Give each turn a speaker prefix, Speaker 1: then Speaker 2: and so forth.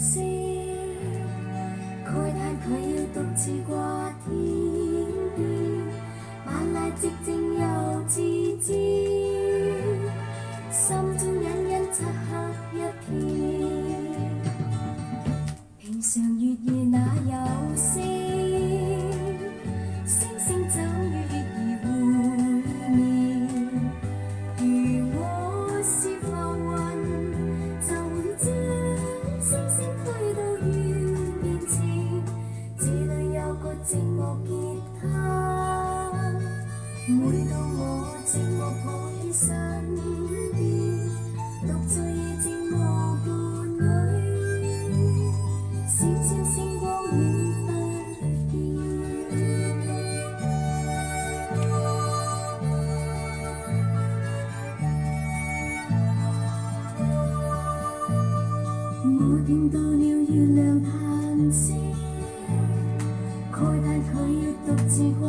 Speaker 1: 星，慨嘆佢要獨自掛天邊，晚鰻寂靜又自知，心中隱隱漆黑一片。平常月夜哪有星，星星走與月兒會面。如我是浮雲，就會將星星推到月面前。這裡有個寂寞吉他，每當我寂寞抱於身邊，獨在夜靜無伴侶，閃閃星光遠不見。我聽到了月亮嘆息，慨嘆佢要獨自掛